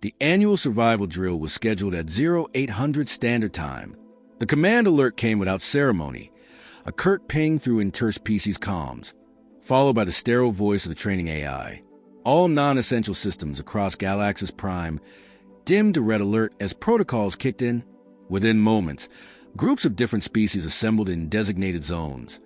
The annual survival drill was scheduled at 0800 Standard Time. The command alert came without ceremony, a curt ping through interspecies comms, followed by the sterile voice of the training AI. All non-essential systems across Galaxis Prime dimmed to red alert as protocols kicked in. Within moments, groups of different species assembled in designated zones,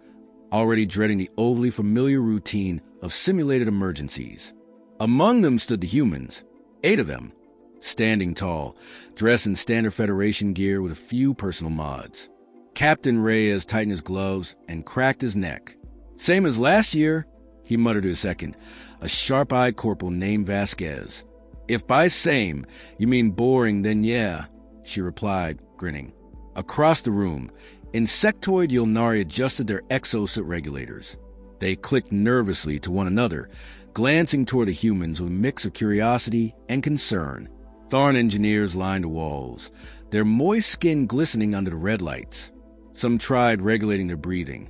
already dreading the overly familiar routine of simulated emergencies. Among them stood the humans, 8 of them, standing tall, dressed in standard Federation gear with a few personal mods. Captain Reyes tightened his gloves and cracked his neck. "Same as last year," he muttered to his second, a sharp-eyed corporal named Vasquez. "If by same you mean boring, then yeah," she replied, grinning. Across the room, insectoid Yulnari adjusted their exosuit regulators. They clicked nervously to one another, glancing toward the humans with a mix of curiosity and concern. Tharn engineers lined the walls, their moist skin glistening under the red lights. Some tried regulating their breathing.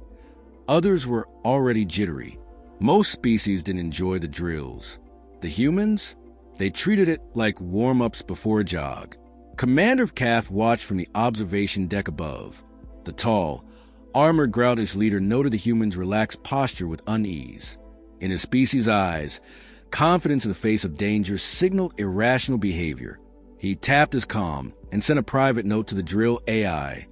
Others were already jittery. Most species didn't enjoy the drills. The humans? They treated it like warm-ups before a jog. Commander Calf watched from the observation deck above. The tall, armored Groutish leader noted the humans' relaxed posture with unease. In his species' eyes, confidence in the face of danger signaled irrational behavior. He tapped his comm and sent a private note to the drill AI.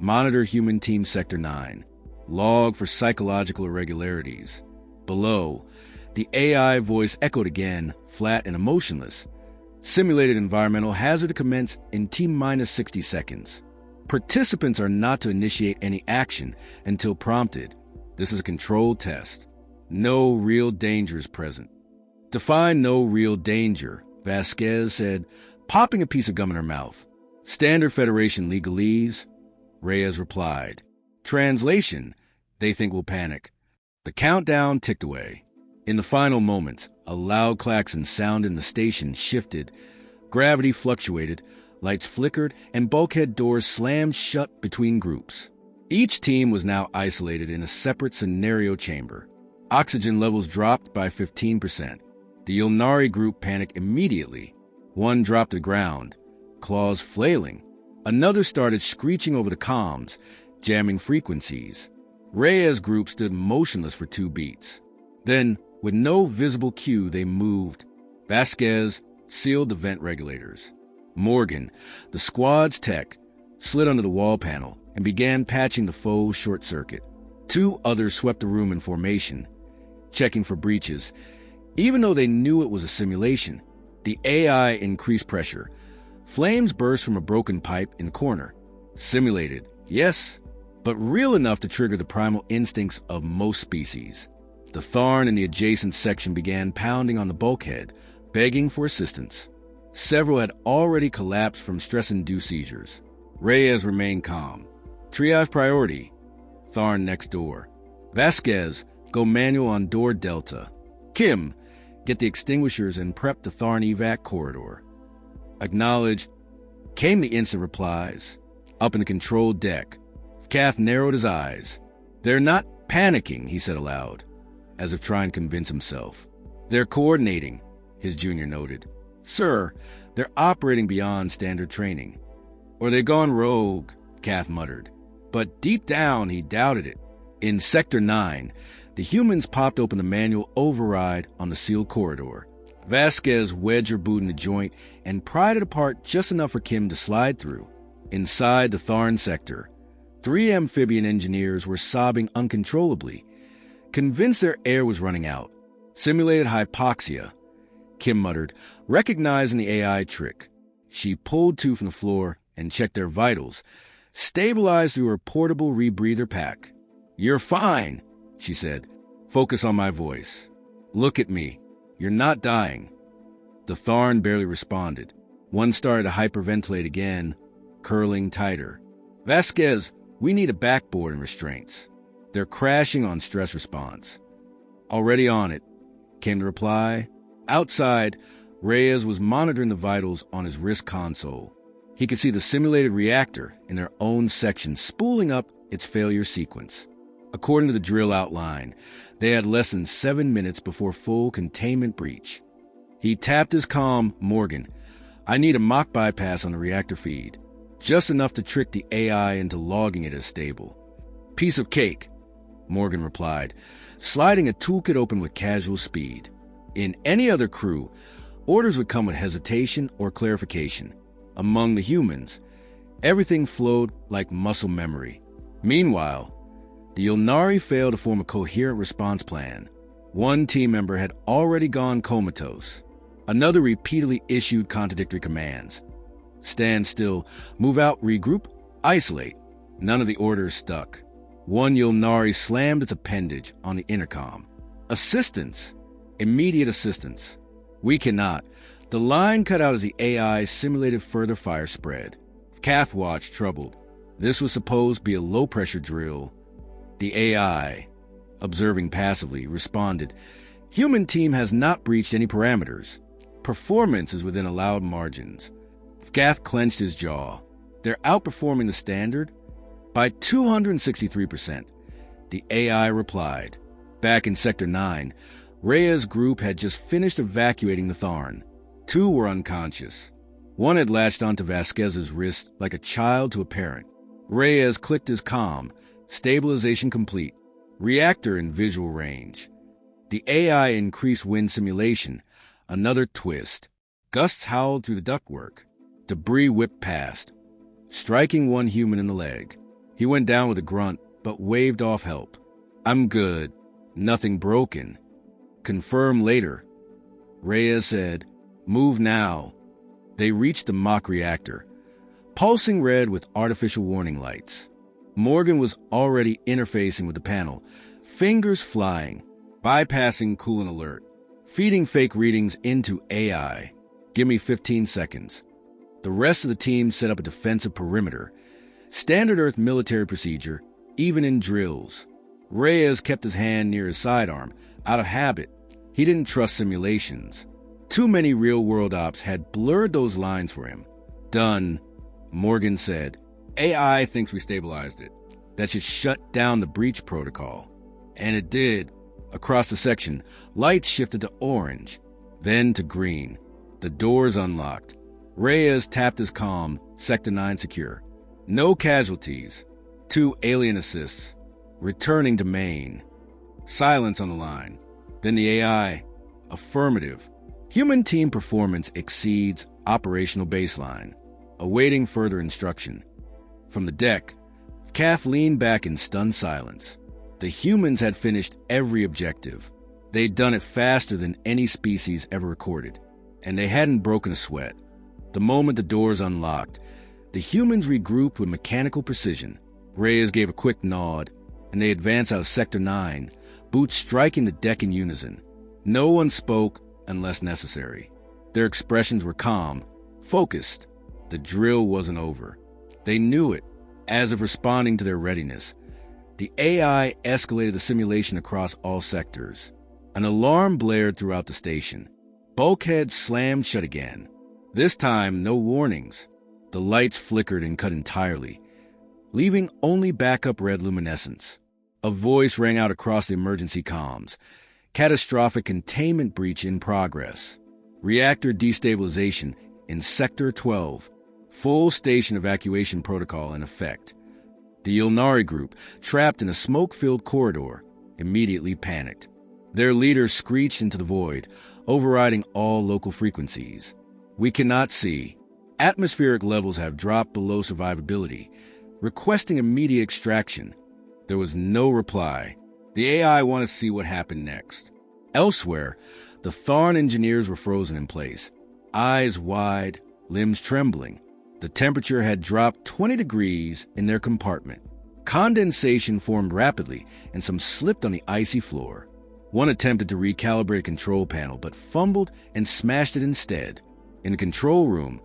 "Monitor human team Sector 9. Log for psychological irregularities." Below, the AI voice echoed again, flat and emotionless. "Simulated environmental hazard to commence in T-minus 60 seconds. Participants are not to initiate any action until prompted. This is a controlled test. No real danger is present." "Define no real danger," Vasquez said, popping a piece of gum in her mouth. "Standard Federation legalese," Reyes replied. "Translation, they think we'll panic." The countdown ticked away. In the final moments, a loud klaxon sound in the station shifted. Gravity fluctuated, lights flickered, and bulkhead doors slammed shut between groups. Each team was now isolated in a separate scenario chamber. Oxygen levels dropped by 15%. The Yulnari group panicked immediately. One dropped to the ground, claws flailing. Another started screeching over the comms, jamming frequencies. Reyes' group stood motionless for 2 beats. Then, with no visible cue, they moved. Vasquez sealed the vent regulators. Morgan, the squad's tech, slid under the wall panel and began patching the faux short circuit. 2 others swept the room in formation, checking for breaches. Even though they knew it was a simulation, the AI increased pressure. Flames burst from a broken pipe in the corner. Simulated, yes, but real enough to trigger the primal instincts of most species. The Tharn in the adjacent section began pounding on the bulkhead, begging for assistance. Several had already collapsed from stress-induced seizures. Reyes remained calm. "Triage priority. Tharn next door. Vasquez, go manual on door Delta. Kim, get the extinguishers and prep the Tharn evac corridor." "Acknowledged," came the instant replies. Up in the control deck, Calf narrowed his eyes. "They're not panicking," he said aloud, as if trying to convince himself. "They're coordinating," his junior noted. "Sir, they're operating beyond standard training." "Or they've gone rogue," Calf muttered. But deep down, he doubted it. In Sector 9, the humans popped open the manual override on the sealed corridor. Vasquez wedged her boot in the joint and pried it apart just enough for Kim to slide through. Inside the Tharn sector, 3 amphibian engineers were sobbing uncontrollably, convinced their air was running out. "Simulated hypoxia," Kim muttered, recognizing the AI trick. She pulled 2 from the floor and checked their vitals, stabilized through her portable rebreather pack. "You're fine," she said. "Focus on my voice. Look at me. You're not dying." The Tharn barely responded. One started to hyperventilate again, curling tighter. "Vasquez, we need a backboard and restraints. They're crashing on stress response." "Already on it," came the reply. Outside, Reyes was monitoring the vitals on his wrist console. He could see the simulated reactor in their own section spooling up its failure sequence. According to the drill outline, they had less than 7 minutes before full containment breach. He tapped his comm, Morgan, I need a mock bypass on the reactor feed, just enough to trick the AI into logging it as stable. Piece of cake, Morgan replied, sliding a toolkit open with casual speed. In any other crew, orders would come with hesitation or clarification. Among the humans, everything flowed like muscle memory. Meanwhile, the Yulnari failed to form a coherent response plan. One team member had already gone comatose. Another repeatedly issued contradictory commands. Stand still, move out, regroup, isolate. None of the orders stuck. One Yulnari slammed its appendage on the intercom. Assistance! Immediate assistance. We cannot. The line cut out as the AI simulated further fire spread. Kath watched, troubled. This was supposed to be a low-pressure drill. The AI, observing passively, responded, Human team has not breached any parameters. Performance is within allowed margins. Gath clenched his jaw. They're outperforming the standard by 263%. The AI replied. Back in Sector 9, Rhea's group had just finished evacuating the Tharn. 2 were unconscious. One had latched onto Vasquez's wrist like a child to a parent. Reyes clicked his comm. Stabilization complete. Reactor in visual range. The AI increased wind simulation. Another twist. Gusts howled through the ductwork. Debris whipped past, striking one human in the leg. He went down with a grunt, but waved off help. I'm good. Nothing broken. Confirm later. Reyes said, Move now. They reached the mock reactor, pulsing red with artificial warning lights. Morgan was already interfacing with the panel, fingers flying, bypassing coolant alert, feeding fake readings into AI. Give me 15 seconds. The rest of the team set up a defensive perimeter. Standard Earth military procedure, even in drills. Reyes kept his hand near his sidearm, out of habit. He didn't trust simulations. Too many real-world ops had blurred those lines for him. Done, Morgan said. AI thinks we stabilized it. That should shut down the breach protocol. And it did. Across the section, lights shifted to orange, then to green. The doors unlocked. Reyes tapped his comm, Sector 9 secure. No casualties. 2 alien assists. Returning to main. Silence on the line. Then the AI. Affirmative. Human team performance exceeds operational baseline. Awaiting further instruction. From the deck, Kath leaned back in stunned silence. The humans had finished every objective. They'd done it faster than any species ever recorded, and they hadn't broken a sweat. The moment the doors unlocked, the humans regrouped with mechanical precision. Reyes gave a quick nod, and they advanced out of Sector 9, boots striking the deck in unison. No one spoke unless necessary. Their expressions were calm, focused. The drill wasn't over. They knew it, as if responding to their readiness. The AI escalated the simulation across all sectors. An alarm blared throughout the station. Bulkheads slammed shut again. This time, no warnings. The lights flickered and cut entirely, leaving only backup red luminescence. A voice rang out across the emergency comms. Catastrophic containment breach in progress. Reactor destabilization in Sector 12. Full station evacuation protocol in effect. The Yulnari group, trapped in a smoke-filled corridor, immediately panicked. Their leader screeched into the void, overriding all local frequencies. We cannot see. Atmospheric levels have dropped below survivability, requesting immediate extraction. There was no reply. The AI wanted to see what happened next. Elsewhere, the Tharn engineers were frozen in place, eyes wide, limbs trembling. The temperature had dropped 20 degrees in their compartment. Condensation formed rapidly, and some slipped on the icy floor. One attempted to recalibrate a control panel, but fumbled and smashed it instead. In the control room,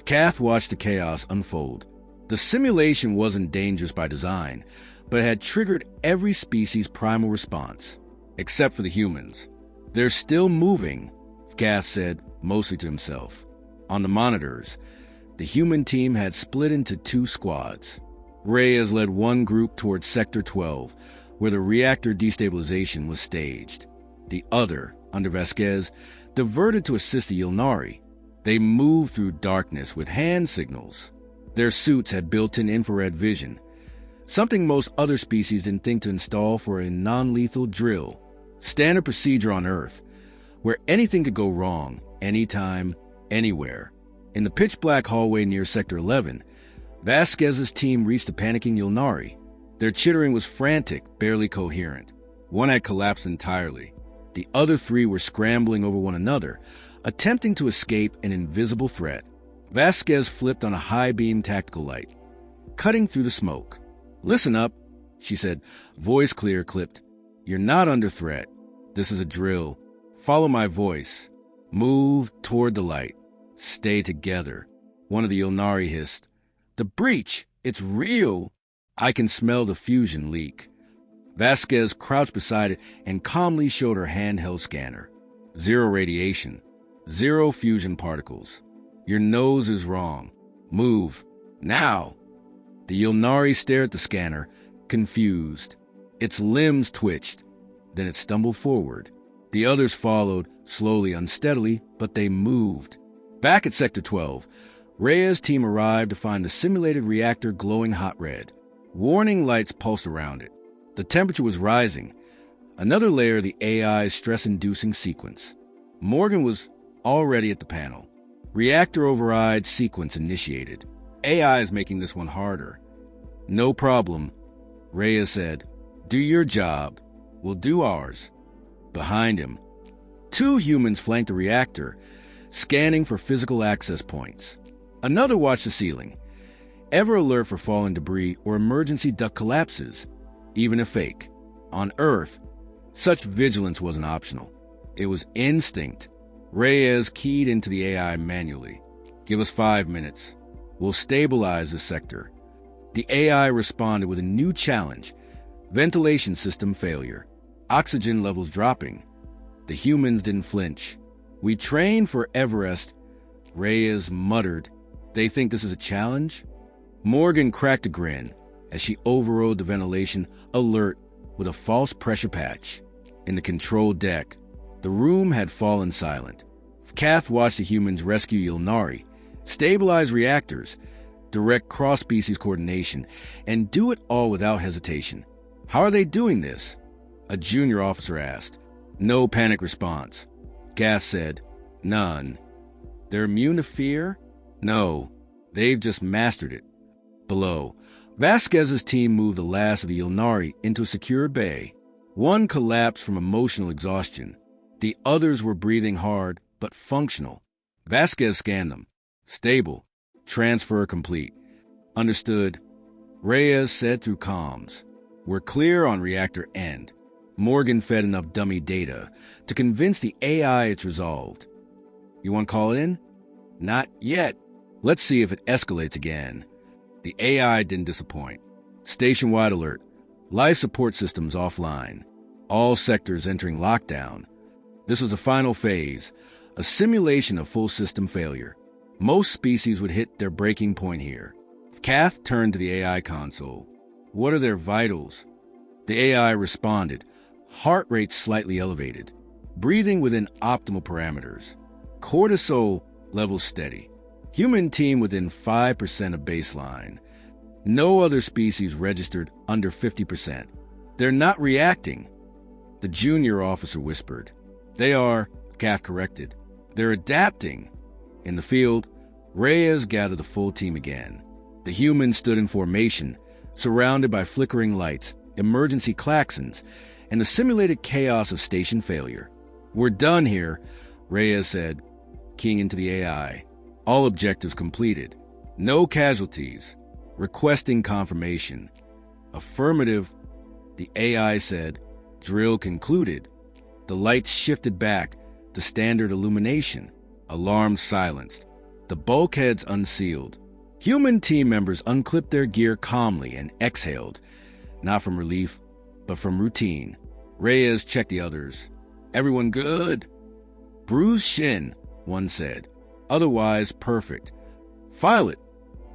Kath watched the chaos unfold. The simulation wasn't dangerous by design, but it had triggered every species' primal response, except for the humans. They're still moving, Kath said, mostly to himself. On the monitors, the human team had split into 2 squads. Reyes led one group towards Sector 12, where the reactor destabilization was staged. The other, under Vasquez, diverted to assist the Yulnari. They moved through darkness with hand signals. Their suits had built-in infrared vision, something most other species didn't think to install for a non-lethal drill. Standard procedure on Earth, where anything could go wrong, anytime, anywhere. In the pitch-black hallway near Sector 11, Vasquez's team reached the panicking Yulnari. Their chittering was frantic, barely coherent. One had collapsed entirely. The other three were scrambling over one another, attempting to escape an invisible threat. Vasquez flipped on a high-beam tactical light, cutting through the smoke. "Listen up," she said, voice clear, clipped. "You're not under threat. This is a drill. Follow my voice. Move toward the light. Stay together." One of the Yulnari hissed, "The breach! It's real!" "I can smell the fusion leak." Vasquez crouched beside it and calmly showed her handheld scanner. "Zero radiation. Zero fusion particles. Your nose is wrong. Move. Now." The Yulnari stared at the scanner, confused. Its limbs twitched. Then it stumbled forward. The others followed, slowly, unsteadily, but they moved. Back at Sector 12, Rhea's team arrived to find the simulated reactor glowing hot red. Warning lights pulsed around it. The temperature was rising, another layer of the AI's stress-inducing sequence. Morgan was already at the panel. Reactor override sequence initiated. AI is making this one harder. "No problem," Rhea said. "Do your job. We'll do ours." Behind him, two humans flanked the reactor, scanning for physical access points. Another watched the ceiling, ever alert for fallen debris or emergency duct collapses, even if fake. On Earth, such vigilance wasn't optional. It was instinct. Reyes keyed into the AI manually. "Give us 5 minutes. We'll stabilize the sector." The AI responded with a new challenge: ventilation system failure. Oxygen levels dropping. The humans didn't flinch. "We trained for Everest," Reyes muttered. "They think this is a challenge?" Morgan cracked a grin as she overrode the ventilation alert with a false pressure patch. In the control deck, the room had fallen silent. Kath watched the humans rescue Yulnari, stabilize reactors, direct cross-species coordination, and do it all without hesitation. "How are they doing this?" a junior officer asked. No panic response. Kath said, "None." "They're immune to fear?" "No, they've just mastered it." Below, Vasquez's team moved the last of the Yulnari into a secure bay. One collapsed from emotional exhaustion. The others were breathing hard, but functional. Vasquez scanned them. "Stable. Transfer complete." "Understood," Reyes said through comms. "We're clear on reactor end." Morgan fed enough dummy data to convince the AI it's resolved. "You want to call it in?" "Not yet. Let's see if it escalates again." The AI didn't disappoint. Station-wide alert. Life support systems offline. All sectors entering lockdown. This was the final phase, a simulation of full system failure. Most species would hit their breaking point here. Kath turned to the AI console. "What are their vitals?" The AI responded, heart rate slightly elevated, breathing within optimal parameters. Cortisol levels steady. Human team within 5% of baseline. No other species registered under 50%. "They're not reacting," the junior officer whispered. "They are," Kath corrected. "They're adapting." In the field, Reyes gathered the full team again. The humans stood in formation, surrounded by flickering lights, emergency klaxons, and the simulated chaos of station failure. "We're done here," Reyes said, keying into the AI. "All objectives completed. No casualties. Requesting confirmation." "Affirmative," the AI said. "Drill concluded." The lights shifted back to standard illumination. Alarms silenced. The bulkheads unsealed. Human team members unclipped their gear calmly and exhaled, not from relief, but from routine. Reyes checked the others. "Everyone good?" "Bruised shin," one said. "Otherwise perfect." "File it,"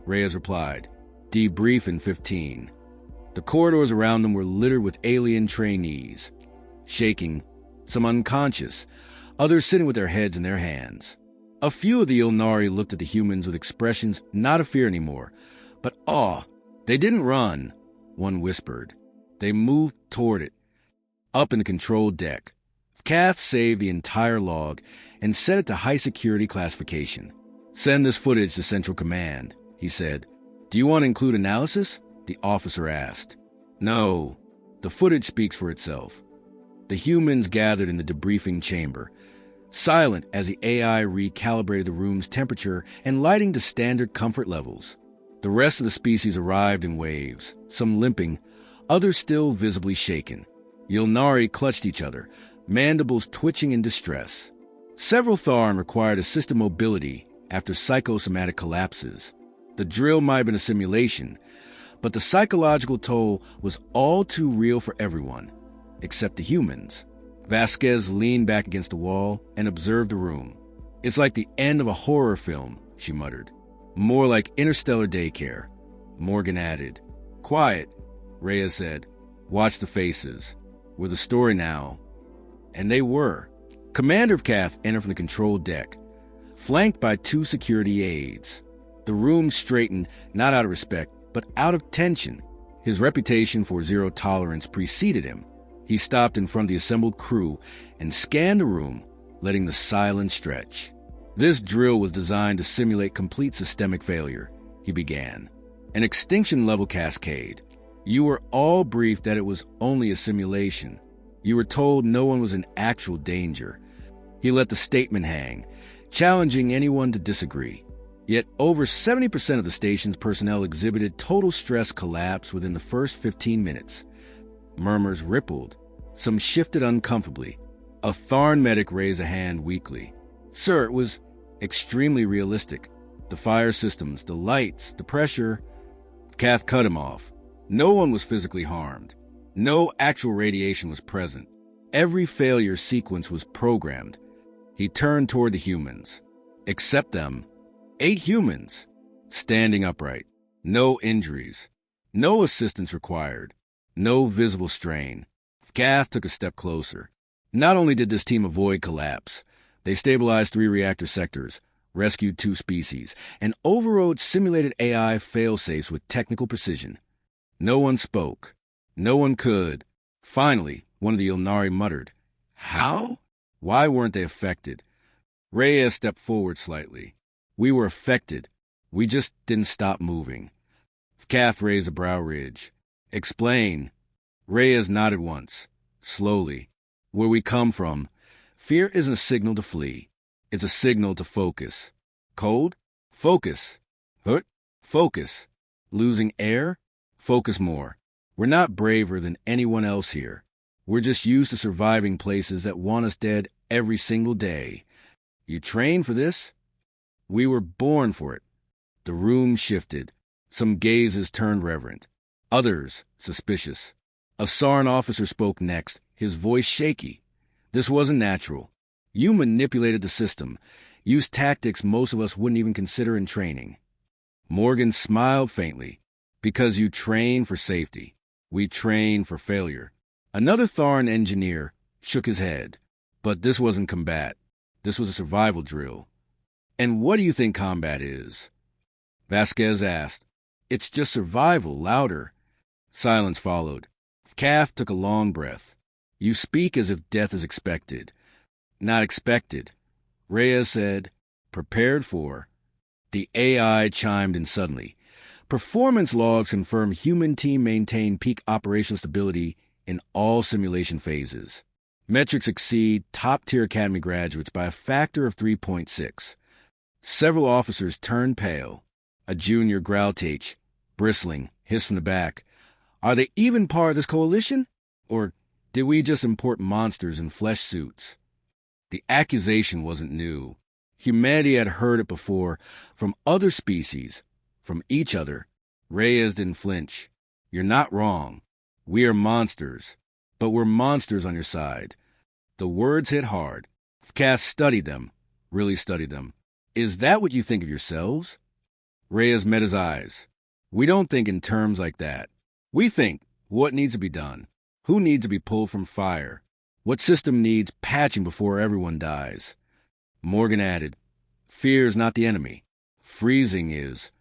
Reyes replied. "Debrief in 15. The corridors around them were littered with alien trainees, shaking, some unconscious, others sitting with their heads in their hands. A few of the Ilnari looked at the humans with expressions not of fear anymore, but awe. They didn't run, one whispered. They moved toward it, up in the control deck. Kath saved the entire log and set it to high-security classification. "Send this footage to Central Command," he said. "Do you want to include analysis?" the officer asked. "No. The footage speaks for itself." The humans gathered in the debriefing chamber, silent as the AI recalibrated the room's temperature and lighting to standard comfort levels. The rest of the species arrived in waves, some limping, others still visibly shaken. Ilnari clutched each other, mandibles twitching in distress. Several Tharn required assisted mobility after psychosomatic collapses. The drill might have been a simulation, but the psychological toll was all too real for everyone, except the humans. Vasquez leaned back against the wall and observed the room. "It's like the end of a horror film," she muttered. "More like interstellar daycare." Morgan added. "Quiet," Reyes said. "Watch the faces. We're the story now." And they were. Commander of CAF entered from the control deck, flanked by 2 security aides. The room straightened, not out of respect, but out of tension. His reputation for zero tolerance preceded him. He stopped in front of the assembled crew and scanned the room, letting the silence stretch. "This drill was designed to simulate complete systemic failure," he began. "An extinction-level cascade. You were all briefed that it was only a simulation. You were told no one was in actual danger." He let the statement hang, challenging anyone to disagree. Yet over 70% of the station's personnel exhibited total stress collapse within the first 15 minutes. Murmurs rippled. Some shifted uncomfortably. A Tharn medic raised a hand weakly. "Sir, it was extremely realistic. The fire systems, the lights, the pressure." Kath cut him off. "No one was physically harmed. No actual radiation was present. Every failure sequence was programmed." He turned toward the humans. "Except them. 8 humans. Standing upright. No injuries. No assistance required. No visible strain." Kath took a step closer. Not only did this team avoid collapse, they stabilized 3 reactor sectors, rescued 2 species, and overrode simulated AI failsafes with technical precision. No one spoke. No one could. Finally, one of the Ilnari muttered, "How? Why weren't they affected?" Reyes stepped forward slightly. "We were affected. We just didn't stop moving." Kath raised a brow ridge. "Explain." Reyes nodded once, slowly. "Where we come from, fear isn't a signal to flee. It's a signal to focus. Cold? Focus. Hurt? Focus. Losing air? Focus more. We're not braver than anyone else here. We're just used to surviving places that want us dead every single day. You train for this? We were born for it." The room shifted. Some gazes turned reverent. Others suspicious. A Sarn officer spoke next, his voice shaky. "This wasn't natural. You manipulated the system, used tactics most of us wouldn't even consider in training." Morgan smiled faintly. "Because you train for safety. We train for failure." Another Tharn engineer shook his head. "But this wasn't combat. This was a survival drill." "And what do you think combat is?" Vasquez asked. "It's just survival, louder." Silence followed. Kath took a long breath. "You speak as if death is expected." "Not expected." Reyes said, "Prepared for." The AI chimed in suddenly. "Performance logs confirm human team maintained peak operational stability in all simulation phases. Metrics exceed top-tier academy graduates by a factor of 3.6. Several officers turned pale. A junior Growltach, bristling, hissed from the back, "Are they even part of this coalition? Or did we just import monsters in flesh suits?" The accusation wasn't new. Humanity had heard it before, from other species, from each other. Reyes didn't flinch. "You're not wrong. We are monsters. But we're monsters on your side." The words hit hard. Cass studied them, really studied them. "Is that what you think of yourselves?" Reyes met his eyes. "We don't think in terms like that. We think what needs to be done, who needs to be pulled from fire, what system needs patching before everyone dies." Morgan added, Fear is not the enemy. Freezing is.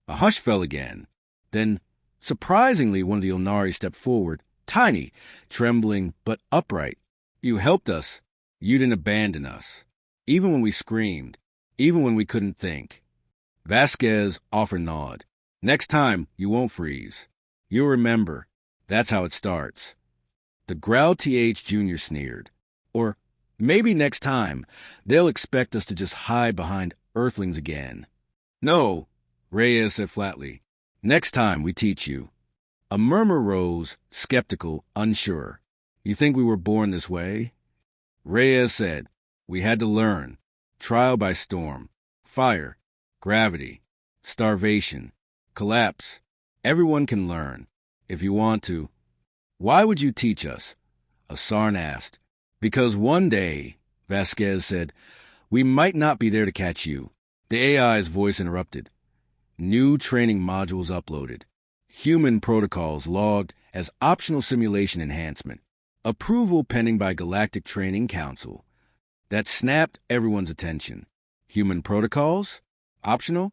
A hush fell again. Then, surprisingly, one of the Ilnari stepped forward, tiny, trembling, but upright. You helped us. You didn't abandon us. Even when we screamed. Even when we couldn't think. Vasquez offered a nod. Next time, you won't freeze. You'll remember. That's how it starts. The Growl TH Jr. sneered. Or maybe next time, they'll expect us to just hide behind Earthlings again. No, Reyes said flatly. Next time we teach you. A murmur rose, skeptical, unsure. You think we were born this way? Reyes said, we had to learn. Trial by storm. Fire. Gravity. Starvation. Collapse. Everyone can learn. If you want to. Why would you teach us? Asarn asked. Because one day, Vasquez said, we might not be there to catch you. The AI's voice interrupted. New training modules uploaded. Human protocols logged as optional simulation enhancement. Approval pending by Galactic Training Council. That snapped everyone's attention. Human protocols? Optional?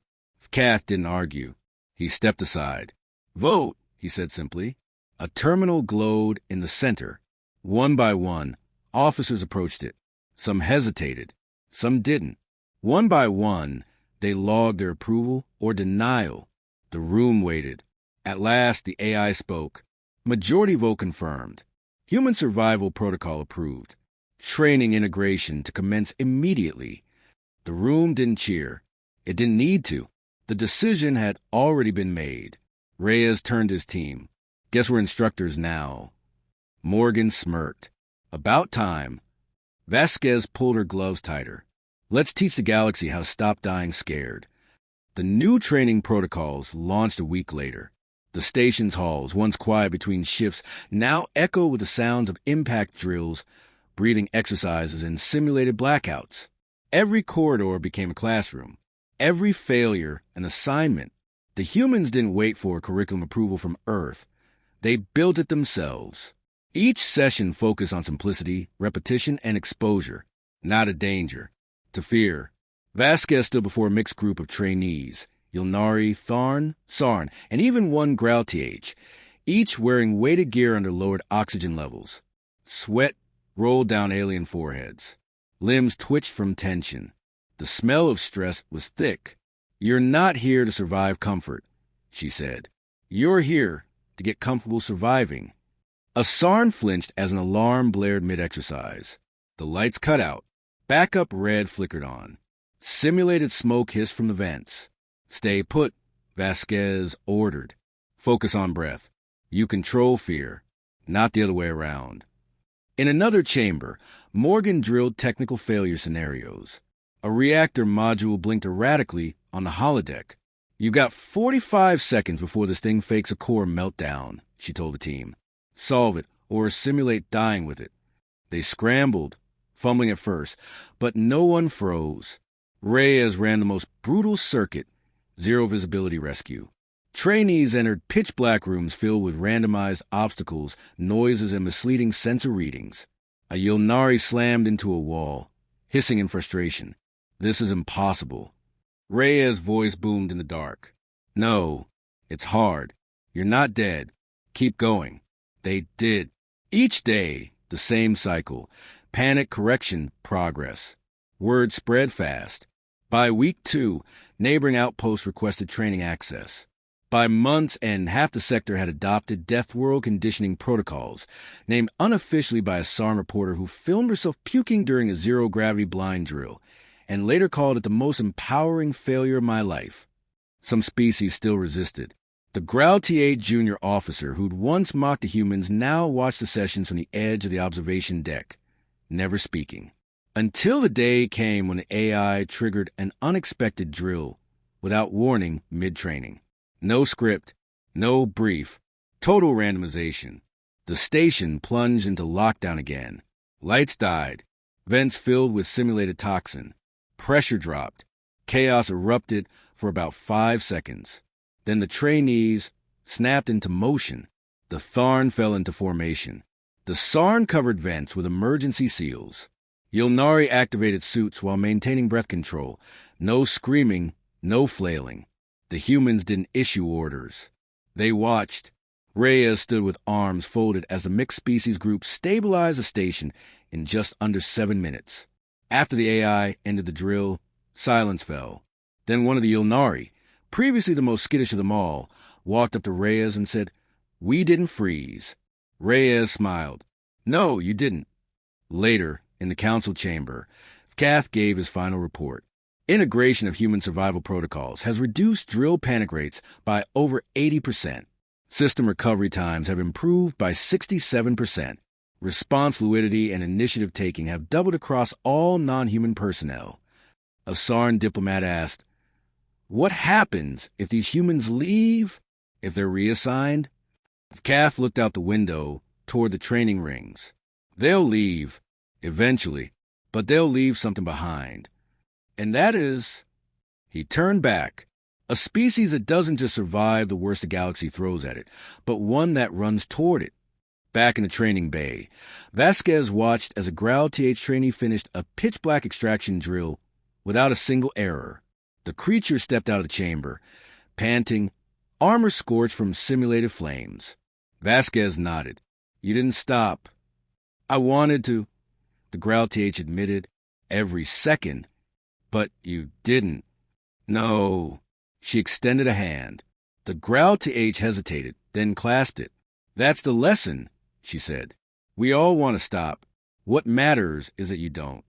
Kath didn't argue. He stepped aside. Vote, he said simply. A terminal glowed in the center. One by one, officers approached it. Some hesitated. Some didn't. One by one, they logged their approval or denial. The room waited. At last, the AI spoke. Majority vote confirmed. Human survival protocol approved. Training integration to commence immediately. The room didn't cheer. It didn't need to. The decision had already been made. Reyes turned to his team. Guess we're instructors now. Morgan smirked. About time. Vasquez pulled her gloves tighter. Let's teach the galaxy how to stop dying scared. The new training protocols launched a week later. The station's halls, once quiet between shifts, now echo with the sounds of impact drills, breathing exercises, and simulated blackouts. Every corridor became a classroom. Every failure an assignment. The humans didn't wait for curriculum approval from Earth. They built it themselves. Each session focused on simplicity, repetition, and exposure, not a danger, to fear. Vasquez stood before a mixed group of trainees, Ilnari, Tharn, Sarn, and even one Growl TH, each wearing weighted gear under lowered oxygen levels. Sweat rolled down alien foreheads. Limbs twitched from tension. The smell of stress was thick. You're not here to survive comfort, she said. You're here to get comfortable surviving. A Sarn flinched as an alarm blared mid-exercise. The lights cut out. Backup red flickered on. Simulated smoke hissed from the vents. Stay put, Vasquez ordered. Focus on breath. You control fear, not the other way around. In another chamber, Morgan drilled technical failure scenarios. A reactor module blinked erratically on the holodeck. You've got 45 seconds before this thing fakes a core meltdown, she told the team. Solve it, or simulate dying with it. They scrambled, fumbling at first, but no one froze. Reyes ran the most brutal circuit, zero visibility rescue. Trainees entered pitch-black rooms filled with randomized obstacles, noises, and misleading sensor readings. A Ilnari slammed into a wall, hissing in frustration. This is impossible. Reyes' voice boomed in the dark. No, it's hard. You're not dead. Keep going. They did. Each day, the same cycle. Panic, correction, progress. Word spread fast. By week 2, neighboring outposts requested training access. By month's end, half the sector had adopted Deathworld conditioning protocols, named unofficially by a Sarn reporter who filmed herself puking during a zero-gravity blind drill, and later called it the most empowering failure of my life. Some species still resisted. The Growl TA junior officer who'd once mocked the humans now watched the sessions from the edge of the observation deck, never speaking. Until the day came when the AI triggered an unexpected drill, without warning mid-training. No script, no brief, total randomization. The station plunged into lockdown again. Lights died, vents filled with simulated toxin. Pressure dropped. Chaos erupted for about 5 seconds. Then the trainees snapped into motion. The Tharn fell into formation. The Sarn covered vents with emergency seals. Yulnari activated suits while maintaining breath control. No screaming, no flailing. The humans didn't issue orders. They watched. Reyes stood with arms folded as the mixed-species group stabilized the station in just under 7 minutes. After the AI ended the drill, silence fell. Then one of the Yulnari, previously the most skittish of them all, walked up to Reyes and said, "We didn't freeze." Reyes smiled. "No, you didn't." Later, in the council chamber, Kath gave his final report. Integration of human survival protocols has reduced drill panic rates by over 80%. System recovery times have improved by 67%. Response fluidity and initiative taking have doubled across all non-human personnel. A Sarn diplomat asked, "What happens if these humans leave? If they're reassigned?" Kath looked out the window toward the training rings. "They'll leave, eventually, but they'll leave something behind. And that is..." He turned back. A species that doesn't just survive the worst the galaxy throws at it, but one that runs toward it. Back in the training bay, Vasquez watched as a Growl TH trainee finished a pitch-black extraction drill without a single error. The creature stepped out of the chamber, panting, armor scorched from simulated flames. Vasquez nodded. "You didn't stop." "I wanted to," the Growl TH admitted, "every second. But you didn't." "No." She extended a hand. The Growl TH hesitated, then clasped it. "That's the lesson," she said. "We all want to stop. What matters is that you don't."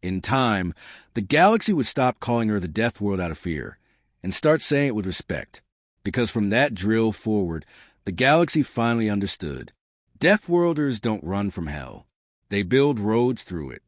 In time, the galaxy would stop calling her the Death World out of fear, and start saying it with respect. Because from that drill forward, the galaxy finally understood. Deathworlders don't run from hell. They build roads through it.